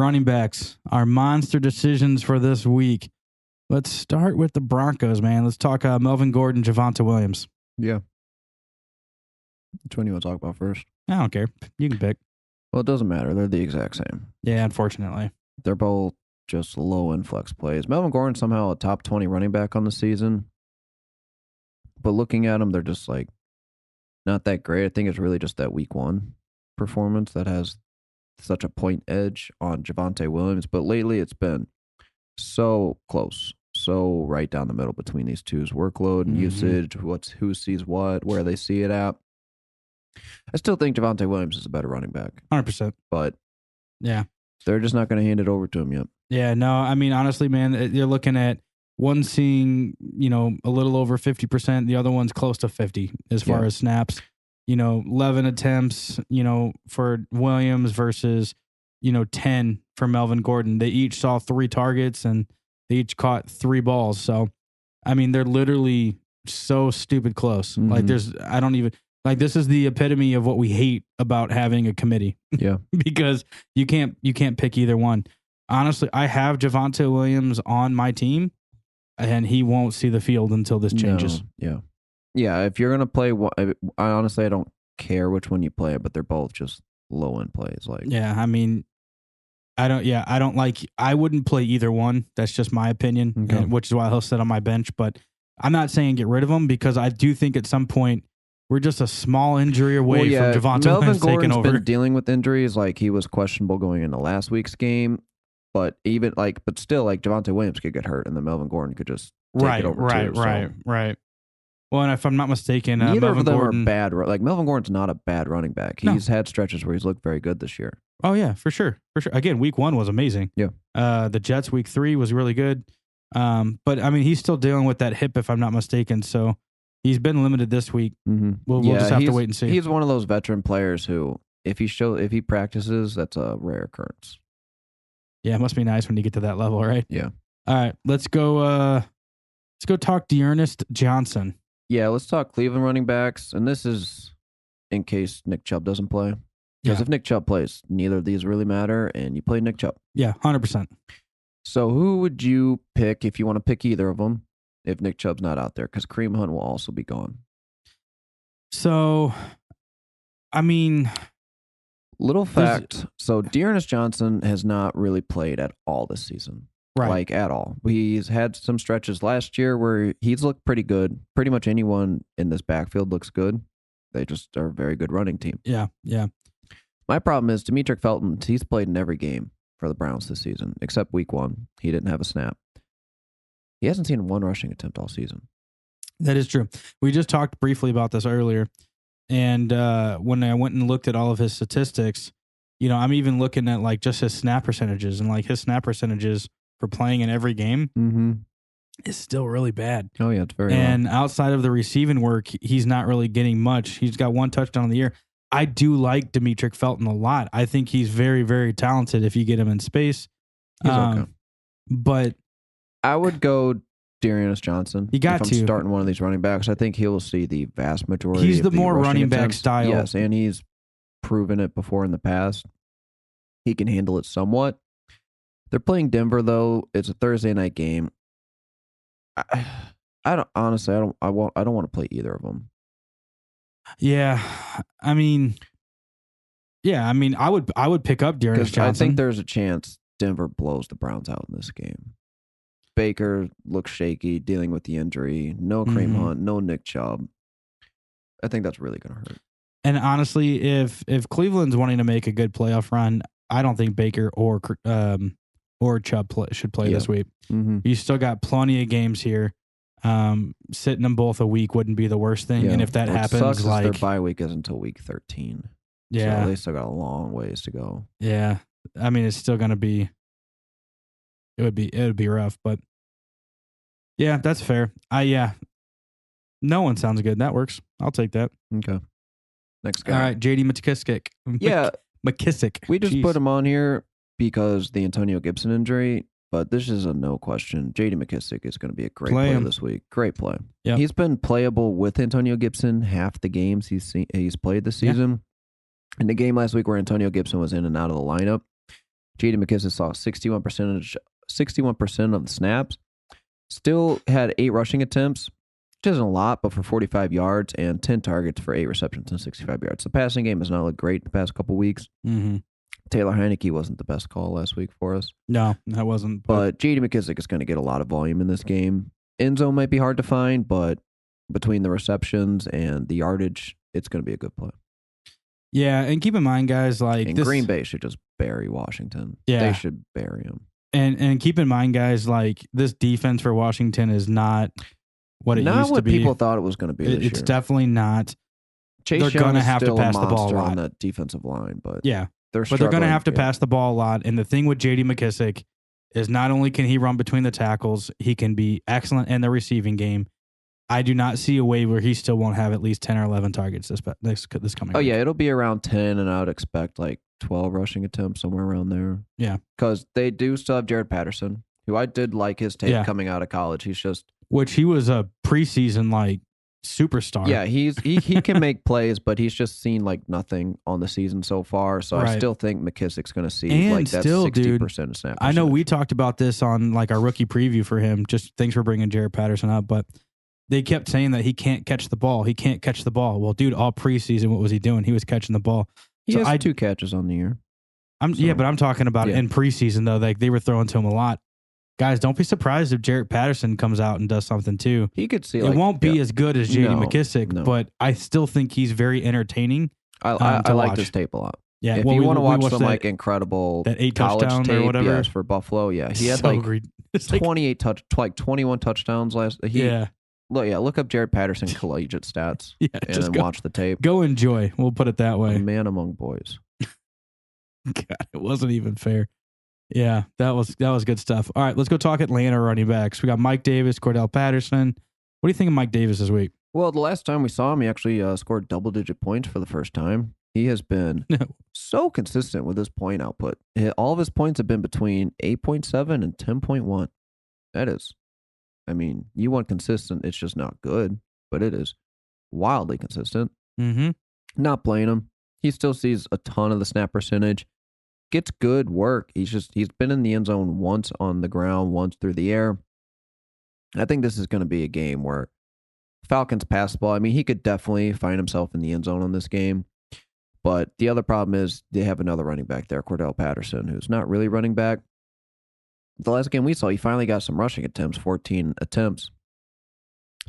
running backs, our monster decisions for this week. Let's start with the Broncos, man. Let's talk Melvin Gordon, Javonte Williams. Yeah. Which one do you want to talk about first? I don't care. You can pick. Well, it doesn't matter. They're the exact same. Yeah, unfortunately. They're both just low influx plays. Melvin Gordon somehow a top 20 running back on the season. But looking at them, they're just like not that great. I think it's really just that week one performance that has such a point edge on Javonte Williams. But lately it's been so close, so right down the middle between these two's workload and usage, who sees what, where they see it at. I still think Javonte Williams is a better running back. 100%. But yeah, they're just not going to hand it over to him yet. Yeah, no, I mean, honestly, man, you're looking at one seeing, a little over 50%. The other one's close to 50 as far as snaps. 11 attempts, for Williams versus, 10 for Melvin Gordon. They each saw 3 targets and they each caught 3 balls. So, I mean, they're literally so stupid close. Like this is the epitome of what we hate about having a committee. Yeah. Because you can't pick either one. Honestly, I have Javonte Williams on my team, and he won't see the field until this changes. No, yeah. If you're gonna play, I don't care which one you play, but they're both just low end plays. Like, yeah, I mean, I wouldn't play either one. That's just my opinion, which is why he'll sit on my bench. But I'm not saying get rid of him because I do think at some point we're just a small injury away from Javonte Williams taking over. Been dealing with injuries. Like he was questionable going into last week's game. But still, Javonte Williams could get hurt, and then Melvin Gordon could just take it over too. Right. Well, and if I'm not mistaken, neither Melvin of them Gordon are bad. Like Melvin Gordon's not a bad running back. He's had stretches where he's looked very good this year. Oh yeah, for sure. Again, week 1 was amazing. Yeah. The Jets week 3 was really good. But I mean, he's still dealing with that hip, if I'm not mistaken. So he's been limited this week. Mm-hmm. We'll just have to wait and see. He's one of those veteran players who, if he practices, that's a rare occurrence. Yeah, it must be nice when you get to that level, right? Yeah. All right, let's go talk Dearness Johnson. Yeah, let's talk Cleveland running backs. And this is in case Nick Chubb doesn't play. Because if Nick Chubb plays, neither of these really matter, and you play Nick Chubb. Yeah, 100%. So who would you pick if you want to pick either of them if Nick Chubb's not out there? Because Kareem Hunt will also be gone. So, I mean... Little fact, so Dearness Johnson has not really played at all this season. Right. Like, at all. He's had some stretches last year where he's looked pretty good. Pretty much anyone in this backfield looks good. They just are a very good running team. Yeah. My problem is Demetric Felton, he's played in every game for the Browns this season, except week 1. He didn't have a snap. He hasn't seen 1 rushing attempt all season. That is true. We just talked briefly about this earlier. And when I went and looked at all of his statistics, I'm even looking at just his snap percentages, and his snap percentages for playing in every game is still really bad. Oh yeah, it's very and low. Outside of the receiving work, he's not really getting much. He's got 1 touchdown in the year. I do like Demetric Felton a lot. I think he's very, very talented if you get him in space. He's okay. But I would go Dearness Johnson. You got if to. I'm starting one of these running backs. I think he will see the vast majority. He's the of more running back attempts. style. Yes, and he's proven it before in the past. He can handle it somewhat. They're playing Denver though. It's a Thursday night game. I don't want to play either of them. Yeah, I mean, I would pick up Dearness Johnson. I think there's a chance Denver blows the Browns out in this game. Baker looks shaky, dealing with the injury. No Kareem Hunt, no Nick Chubb. I think that's really going to hurt. And honestly, if Cleveland's wanting to make a good playoff run, I don't think Baker or Chubb should play this week. Mm-hmm. You still got plenty of games here. Sitting them both a week wouldn't be the worst thing. Yeah. And if that happens, their bye week is until week 13. Yeah, so they still got a long ways to go. Yeah, I mean, it's still going to be. It would be rough, but yeah, that's fair. No one sounds good. That works. I'll take that. Okay. Next guy. All right, J.D. McKissick. McKissick. We just put him on here because the Antonio Gibson injury, but this is a no question. J.D. McKissick is going to be a great play this week. Great play. Yep. He's been playable with Antonio Gibson half the games he's played this season. In the game last week where Antonio Gibson was in and out of the lineup, J.D. McKissic saw 61% of the snaps. Still had 8 rushing attempts, which isn't a lot, but for 45 yards and 10 targets for 8 receptions and 65 yards. The passing game has not looked great the past couple weeks. Mm-hmm. Taylor Heineke wasn't the best call last week for us. No, that wasn't. But J.D. McKissic is going to get a lot of volume in this game. End zone might be hard to find, but between the receptions and the yardage, it's going to be a good play. Yeah, and keep in mind, guys, like Green Bay should just bury Washington. Yeah. They should bury him. And keep in mind, guys, like this defense for Washington is not what it used to be. Not what people thought it was going to be this year. It's definitely not. Chase They're going to have to pass the ball a lot on that defensive line, but yeah, they're going to have to pass the ball a lot. And the thing with J.D. McKissic is not only can he run between the tackles, he can be excellent in the receiving game. I do not see a way where he still won't have at least 10 or 11 targets this coming week. Yeah, it'll be around 10, and I would expect like 12 rushing attempts, somewhere around there. Yeah. Because they do still have Jared Patterson, who I did like his tape coming out of college. He's just... Which he was a preseason, like, superstar. Yeah, he can make plays, but he's just seen like nothing on the season so far. So I still think McKissic's going to see like that 60% of snap. I know we talked about this on like our rookie preview for him. Just thanks for bringing Jared Patterson up, but they kept saying that he can't catch the ball. He can't catch the ball. Well, dude, all preseason, what was he doing? He was catching the ball. He has 2 catches on the year. Yeah, but I'm talking about in preseason though. Like they were throwing to him a lot. Guys, don't be surprised if Jared Patterson comes out and does something too. He could see it won't be as good as J.D. McKissic, but I still think he's very entertaining. I like this tape a lot. Yeah, if you want to watch some like incredible that 8 college touchdown tape, or whatever, yes, for Buffalo, yeah, he had like 21 touchdowns last. Look up Jared Patterson collegiate stats. And then watch the tape. Go enjoy. We'll put it that way. A man among boys. God, it wasn't even fair. Yeah, that was good stuff. All right, let's go talk Atlanta running backs. We got Mike Davis, Cordell Patterson. What do you think of Mike Davis this week? Well, the last time we saw him, he actually scored double-digit points for the first time. He has been so consistent with his point output. All of his points have been between 8.7 and 10.1. That is, I mean, you want consistent. It's just not good, but it is wildly consistent. Mm-hmm. Not playing him. He still sees a ton of the snap percentage. Gets good work. He's been in the end zone once on the ground, once through the air. I think this is going to be a game where Falcons pass the ball. I mean, he could definitely find himself in the end zone on this game. But the other problem is they have another running back there, Cordell Patterson, who's not really running back. The last game we saw, he finally got some rushing attempts, 14 attempts.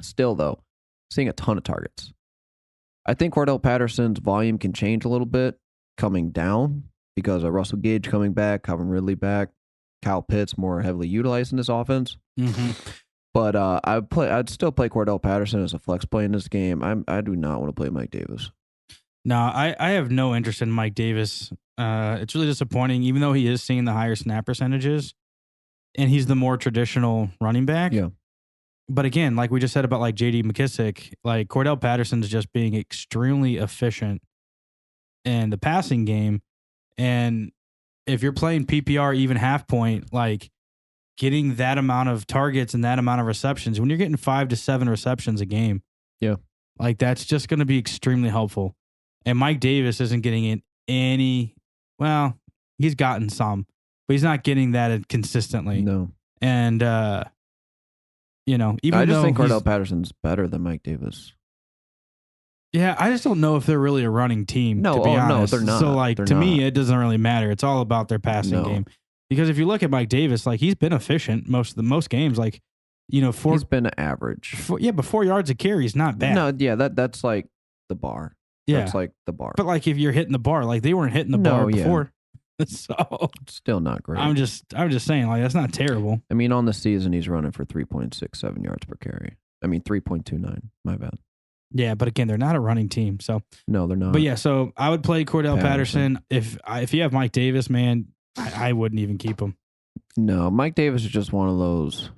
Still, though, seeing a ton of targets. I think Cordell Patterson's volume can change a little bit coming down because of Russell Gage coming back, Calvin Ridley back, Kyle Pitts more heavily utilized in this offense. Mm-hmm. But I'd still play Cordell Patterson as a flex play in this game. I do not want to play Mike Davis. No, I have no interest in Mike Davis. It's really disappointing, even though he is seeing the higher snap percentages, and he's the more traditional running back. Yeah. But again, like we just said about like J.D. McKissic, like Cordell Patterson's just being extremely efficient in the passing game. And if you're playing PPR even half point, like getting that amount of targets and that amount of receptions, when you're getting 5 to 7 receptions a game, like that's just going to be extremely helpful. And Mike Davis isn't getting it he's gotten some, but he's not getting that consistently. No. And, even I just though think Cordell Patterson's better than Mike Davis. Yeah, I just don't know if they're really a running team, to be honest. No, they're not. So, to me, it doesn't really matter. It's all about their passing game. Because if you look at Mike Davis, like, he's been efficient most games. Like, he's been average. 4 yards a carry is not bad. No, yeah, that's like the bar. Yeah. That's like the bar. But, like, if you're hitting the bar, like, they weren't hitting the bar before. So still not great. I'm just saying, like, that's not terrible. I mean, on the season, he's running for 3.67 yards per carry. I mean, 3.29. My bad. Yeah, but again, they're not a running team, so no, they're not. But yeah, so I would play Cordell Patterson. If you have Mike Davis, man, I wouldn't even keep him. No, Mike Davis is just one of those.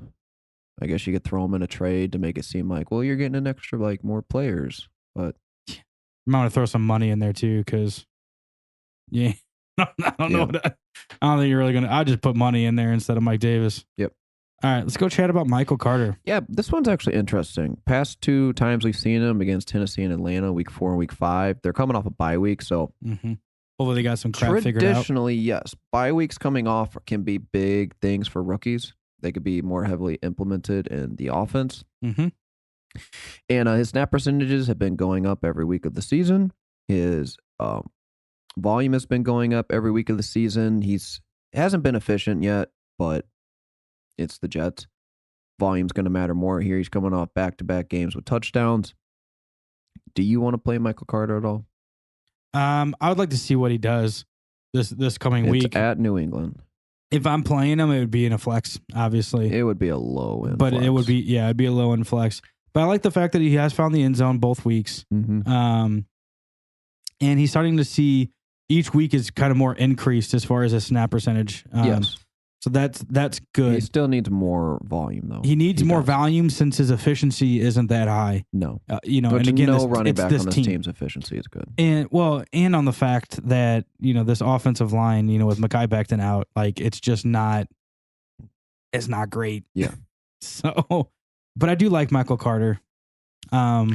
I guess you could throw him in a trade to make it seem like, well, you're getting an extra more players, but I'm gonna throw some money in there too, because I don't know. I don't think you're really gonna. I'll just put money in there instead of Mike Davis. Yep. All right, let's go chat about Michael Carter. Yeah, this one's actually interesting. Past 2 times we've seen him against Tennessee and Atlanta, week 4 and week 5. They're coming off a bye week, so both Hopefully they got some crap figured out. Traditionally, yes. Bye weeks coming off can be big things for rookies. They could be more heavily implemented in the offense. Mm-hmm. And his snap percentages have been going up every week of the season. His volume has been going up every week of the season. Hasn't been efficient yet, but it's the Jets. Volume's going to matter more here. He's coming off back-to-back games with touchdowns. Do you want to play Michael Carter at all? I would like to see what he does this coming week. It's at New England. If I'm playing him, it would be in a flex, obviously. It would be a low end but flex. It would be, it'd be a low end flex. But I like the fact that he has found the end zone both weeks. Mm-hmm. And he's starting to see each week is kind of more increased as far as his snap percentage. Yes. So that's good. He still needs more volume, though. He needs more volume since his efficiency isn't that high. No. And again, no running back on this team's efficiency is good. And on the fact that, this offensive line, with Mekhi Becton out, like it's just not, it's not great. Yeah. So, but I do like Michael Carter. At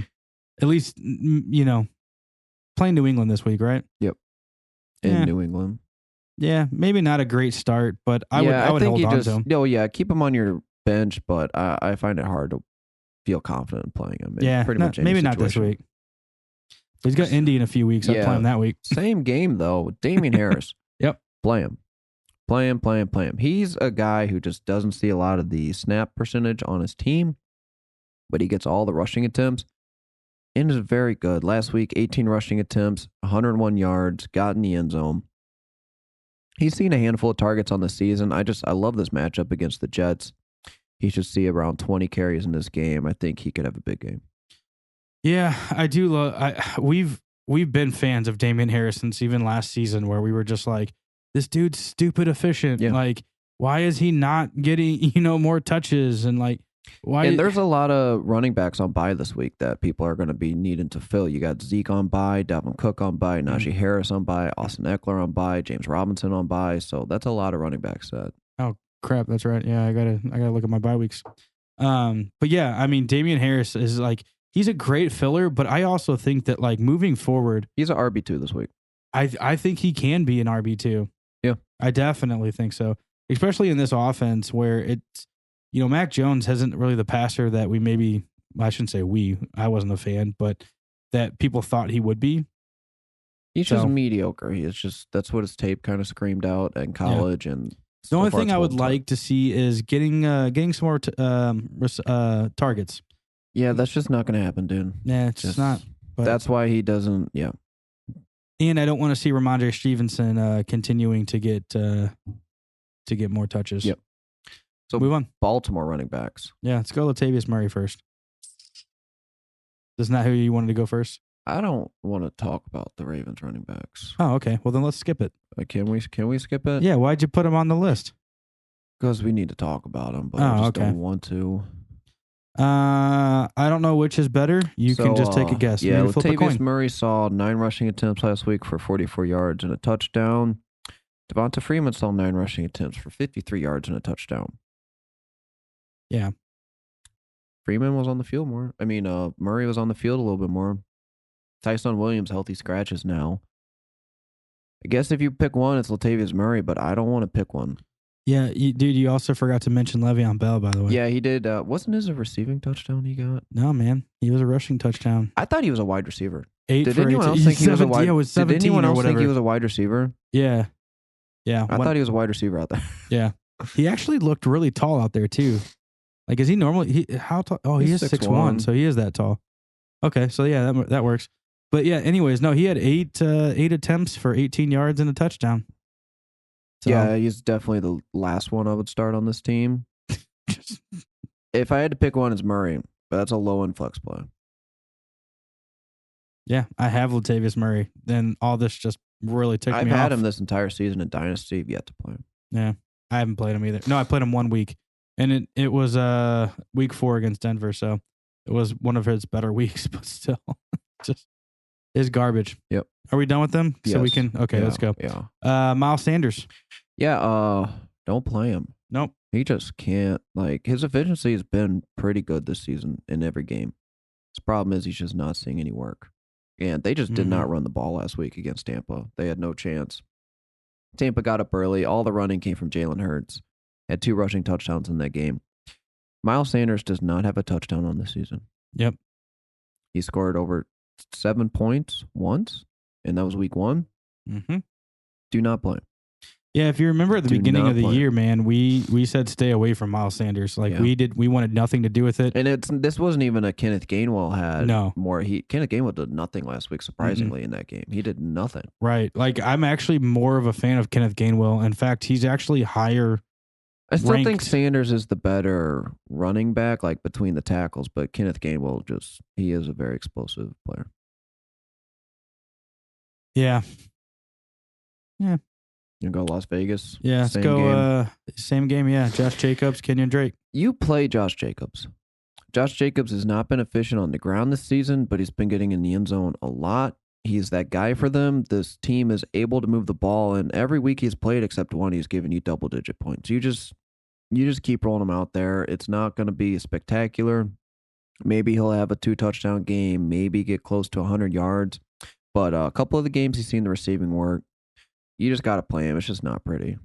least, playing New England this week, right? Yep. In New England. Yeah, maybe not a great start, but I would hold on to him. No, yeah, keep him on your bench, but I find it hard to feel confident in playing him. Pretty much maybe not this week. He's got Indy in a few weeks. I'd play him that week. Same game though with Damien Harris. Yep, play him. He's a guy who just doesn't see a lot of the snap percentage on his team, but he gets all the rushing attempts and is very good. Last week, 18 rushing attempts, 101 yards, got in the end zone. He's seen a handful of targets on the season. I love this matchup against the Jets. He should see around 20 carries in this game. I think he could have a big game. Yeah, I do. We've been fans of Damien Harris since even last season, where we were just like, this dude's stupid efficient. Yeah. Like, why is he not getting more touches? And like, why? And there's a lot of running backs on bye this week that people are going to be needing to fill. You got Zeke on bye, Dalvin Cook on bye, Najee Harris on bye, Austin Eckler on bye, James Robinson on bye. So that's a lot of running backs set. Oh crap, that's right. Yeah, I gotta look at my bye weeks. But yeah, I mean, Damien Harris is like, he's a great filler, but I also think that like moving forward, he's an RB2 this week. I think he can be an RB2. Yeah, I definitely think so, especially in this offense where it's. Mac Jones isn't really the passer that I shouldn't say I wasn't a fan, but that people thought he would be. He's just mediocre. That's what his tape kind of screamed out in college. Yeah. And the only thing I would like to see is getting some more targets. Yeah, that's just not going to happen, dude. Yeah, it's just not. But that's why he doesn't, yeah. And I don't want to see Ramondre Stevenson continuing to get more touches. Yep. So move on. Baltimore running backs. Yeah, let's go Latavius Murray first. Isn't that who you wanted to go first? I don't want to talk about the Ravens running backs. Oh, okay. Well, then let's skip it. Can we skip it? Yeah. Why'd you put him on the list? Because we need to talk about him, but I just don't want to. I don't know which is better. You can just take a guess. Yeah, Latavius Murray saw 9 rushing attempts last week for 44 yards and a touchdown. Devonta Freeman saw 9 rushing attempts for 53 yards and a touchdown. Yeah. Freeman was on the field more. I mean, Murray was on the field a little bit more. Tyson Williams, healthy scratches now. I guess if you pick one, it's Latavius Murray, but I don't want to pick one. Yeah, dude, you also forgot to mention Le'Veon Bell, by the way. Yeah, he did. Wasn't his a receiving touchdown he got? No, man. He was a rushing touchdown. I thought he was a wide receiver. 8 did for anyone 18. else think he was a wide Yeah, it was 17 Did anyone else or whatever. think he was a wide receiver? Yeah. Yeah. I thought he was a wide receiver out there. Yeah. He actually looked really tall out there, too. Like, is he normally? How tall? Oh, he is 6'1", so he is that tall. Okay, so yeah, that works. But yeah, anyways, no, he had 8 attempts for 18 yards and a touchdown. So, yeah, he's definitely the last one I would start on this team. If I had to pick one, it's Murray, but that's a low end flex play. Yeah, I have Latavius Murray. Then all this just really took me off. I've had him this entire season in Dynasty, yet to play him. Yeah, I haven't played him either. No, I played him 1 week. And it was week 4 against Denver, so it was one of his better weeks, but still, just is garbage. Yep. Are we done with them? Yes. So we can. Okay, let's go. Yeah. Miles Sanders. Yeah. Don't play him. Nope. He just can't. Like, his efficiency has been pretty good this season in every game. His problem is he's just not seeing any work. And they just did not run the ball last week against Tampa. They had no chance. Tampa got up early. All the running came from Jalen Hurts. Had 2 rushing touchdowns in that game. Miles Sanders does not have a touchdown on the season. Yep. He scored over 7 points once, and that was week 1. Mm-hmm. Do not play. Yeah, if you remember at the beginning of the year, man, we said stay away from Miles Sanders. Like we wanted nothing to do with it. And this wasn't even a Kenneth Gainwell had more. Kenneth Gainwell did nothing last week, surprisingly, in that game. He did nothing. Right. Like I'm actually more of a fan of Kenneth Gainwell. In fact, he's actually higher. I still think Sanders is the better running back, like between the tackles, but Kenneth Gainwell he is a very explosive player. Yeah. Yeah. You go Las Vegas? Yeah, let's go same game, yeah. Josh Jacobs, Kenyan Drake. You play Josh Jacobs. Josh Jacobs has not been efficient on the ground this season, but he's been getting in the end zone a lot. He's that guy for them. This team is able to move the ball, and every week he's played except one, he's given you double-digit points. You just keep rolling him out there. It's not going to be spectacular. Maybe he'll have a 2-touchdown game, maybe get close to 100 yards. But a couple of the games he's seen the receiving work. You just got to play him. It's just not pretty.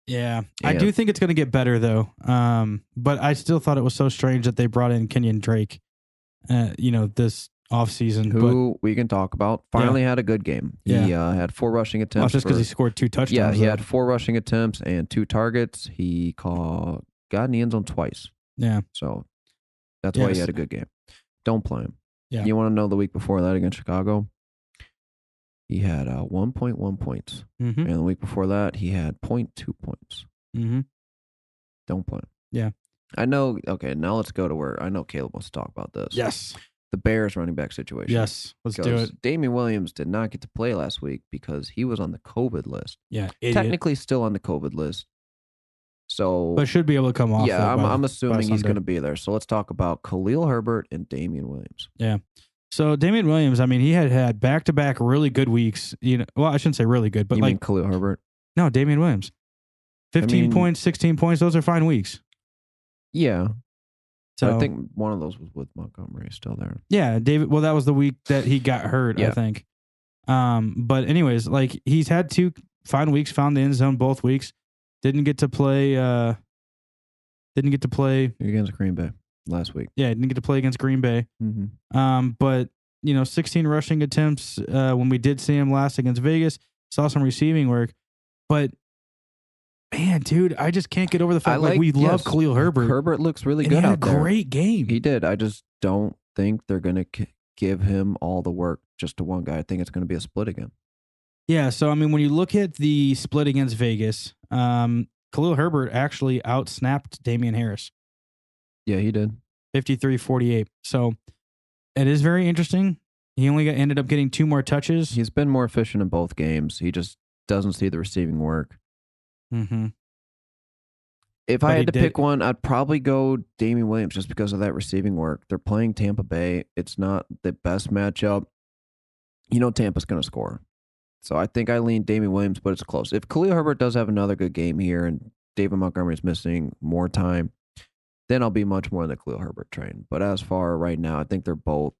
Yeah. I do think it's going to get better, though. But I still thought it was so strange that they brought in Kenyan Drake, this offseason. Who we can talk about. Finally had a good game. He had 4 rushing attempts. Well, just because he scored 2 touchdowns. Yeah, he had 4 rushing attempts and 2 targets. He got in the end zone twice. Yeah. So that's why he had a good game. Don't play him. Yeah. You want to know the week before that against Chicago? He had 1.1 points. Mm-hmm. And the week before that, he had 0.2 points. Mm-hmm. Don't play him. Yeah. I know. Okay, now let's go to where I know Caleb wants to talk about this. Yes. The Bears running back situation. Yes. Let's do it. Damian Williams did not get to play last week because he was on the COVID list. Yeah. Technically still on the COVID list. So, but should be able to come off. Yeah, I'm assuming he's going to be there. So let's talk about Khalil Herbert and Damian Williams. Yeah. So Damian Williams, I mean, he had back-to-back really good weeks. Well, I shouldn't say really good, but you mean Khalil Herbert? No, Damian Williams. 15 points, 16 points. Those are fine weeks. Yeah. So I think one of those was with Montgomery still there. Yeah, David. Well, that was the week that he got hurt, I think. But anyways, like he's had 2 fine weeks, found the end zone both weeks. Didn't get to play against Green Bay last week. Yeah, didn't get to play against Green Bay. Mm-hmm. But 16 rushing attempts when we did see him last against Vegas. Saw some receiving work, but man, dude, I just can't get over the fact we love Khalil Herbert. Herbert looks really good out there. Great game. He did. I just don't think they're going to give him all the work just to one guy. I think it's going to be a split again. Yeah, so I mean, when you look at the split against Vegas, Khalil Herbert actually outsnapped Damien Harris. Yeah, he did. 53-48. So it is very interesting. He only ended up getting 2 more touches. He's been more efficient in both games. He just doesn't see the receiving work. Mm-hmm. If I had to pick one, I'd probably go Damian Williams just because of that receiving work. They're playing Tampa Bay. It's not the best matchup. Tampa's going to score. So I think I lean Damian Williams, but it's close. If Khalil Herbert does have another good game here and David Montgomery is missing more time, then I'll be much more in the Khalil Herbert train. But as far right now, I think they're both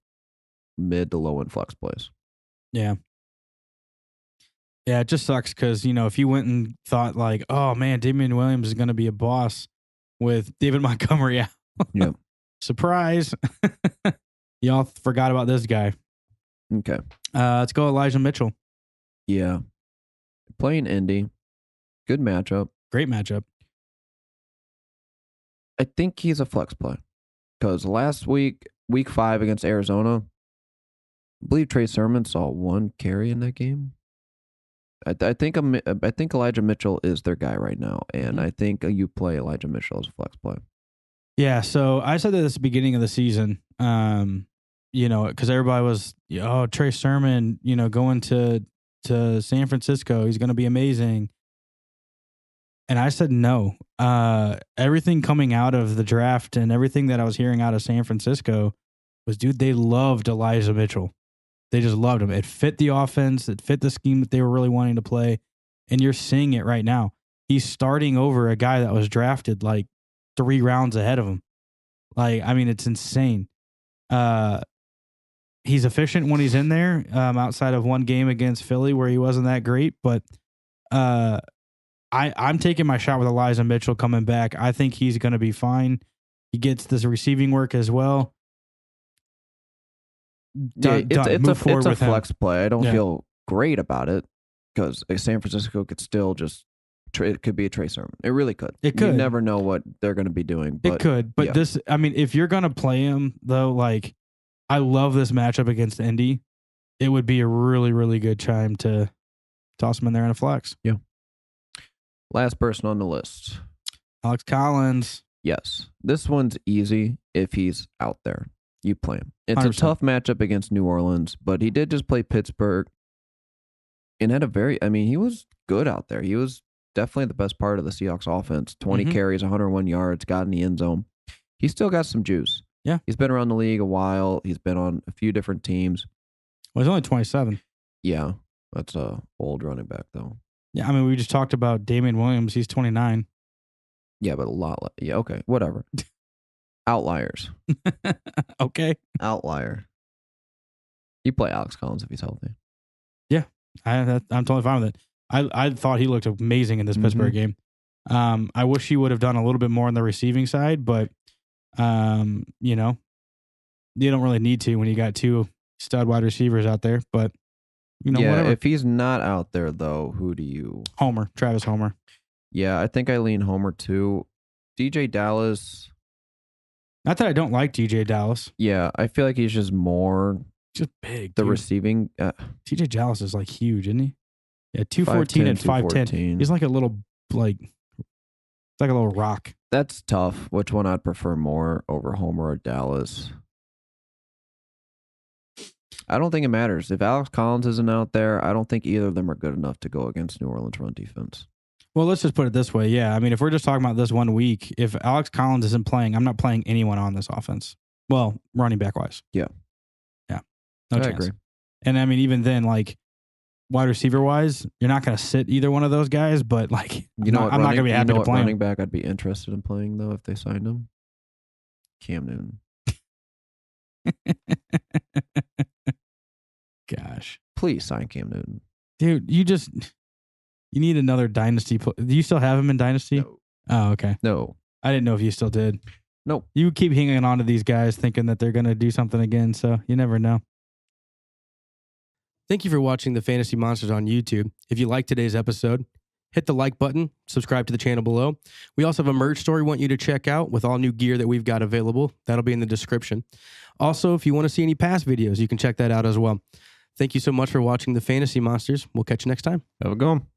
mid to low end flex plays. Yeah. Yeah, it just sucks because, if you went and thought like, oh man, Damian Williams is going to be a boss with David Montgomery out. Yep. Surprise. Y'all forgot about this guy. Okay. Let's go Elijah Mitchell. Yeah. Playing Indy. Good matchup. Great matchup. I think he's a flex play because last week, week 5 against Arizona, I believe Trey Sermon saw 1 carry in that game. I think Elijah Mitchell is their guy right now, and I think you play Elijah Mitchell as a flex play. Yeah, so I said that at the beginning of the season, because everybody was, Trey Sermon, going to San Francisco, he's going to be amazing. And I said no. Everything coming out of the draft and everything that I was hearing out of San Francisco was, dude, they loved Elijah Mitchell. They just loved him. It fit the offense. It fit the scheme that they were really wanting to play. And you're seeing it right now. He's starting over a guy that was drafted like 3 rounds ahead of him. Like, I mean, it's insane. he's efficient when he's in there, outside of one game against Philly where he wasn't that great. But I'm taking my shot with Elijah Mitchell coming back. I think he's going to be fine. He gets this receiving work as well. It's a flex play. I don't feel great about it because San Francisco could still just it could be a Trey Sermon. It really could. It could. You never know what they're going to be doing. But, it could. But this, I mean, if you're going to play him though, like I love this matchup against Indy. It would be a really, really good time to toss him in there in a flex. Yeah. Last person on the list. Alex Collins. Yes. This one's easy if he's out there. You play him. It's 100%. A tough matchup against New Orleans, but he did just play Pittsburgh and had he was good out there. He was definitely the best part of the Seahawks offense. 20 carries, 101 yards, got in the end zone. He's still got some juice. Yeah. He's been around the league a while. He's been on a few different teams. Well, he's only 27. Yeah. That's a old running back, though. Yeah, I mean, we just talked about Damian Williams. He's 29. Yeah, but a lot. Yeah, okay. Whatever. Outliers. Okay. Outlier. You play Alex Collins if he's healthy. Yeah, I'm totally fine with it. I thought he looked amazing in this Pittsburgh game. I wish he would have done a little bit more on the receiving side, but you don't really need to when you got two stud wide receivers out there. But whatever. If he's not out there though, who do you? Travis Homer. Yeah, I think I lean Homer too. DJ Dallas. Not that I don't like DJ Dallas. Yeah, I feel like he's just big. The receiving. DJ Dallas is like huge, isn't he? Yeah, 214 and 5'10. He's like a little it's like a little rock. That's tough. Which one I'd prefer more over Homer or Dallas? I don't think it matters. If Alex Collins isn't out there, I don't think either of them are good enough to go against New Orleans run defense. Well, let's just put it this way. Yeah, I mean, if we're just talking about this 1 week, if Alex Collins isn't playing, I'm not playing anyone on this offense. Well, running back wise. Yeah. Yeah. No chance. I agree. And I mean, even then, like wide receiver wise, you're not going to sit either one of those guys, but like, I'm not going to be happy to play running him. Back I'd be interested in playing though if they signed him. Cam Newton. Gosh. Please sign Cam Newton. Dude, you need another dynasty. Do you still have him in dynasty? No. Oh, okay. No. I didn't know if you still did. Nope. You keep hanging on to these guys thinking that they're going to do something again, so you never know. Thank you for watching the Fantasy Monsters on YouTube. If you liked today's episode, hit the like button, subscribe to the channel below. We also have a merch store we want you to check out with all new gear that we've got available. That'll be in the description. Also, if you want to see any past videos, you can check that out as well. Thank you so much for watching the Fantasy Monsters. We'll catch you next time. Have a good one.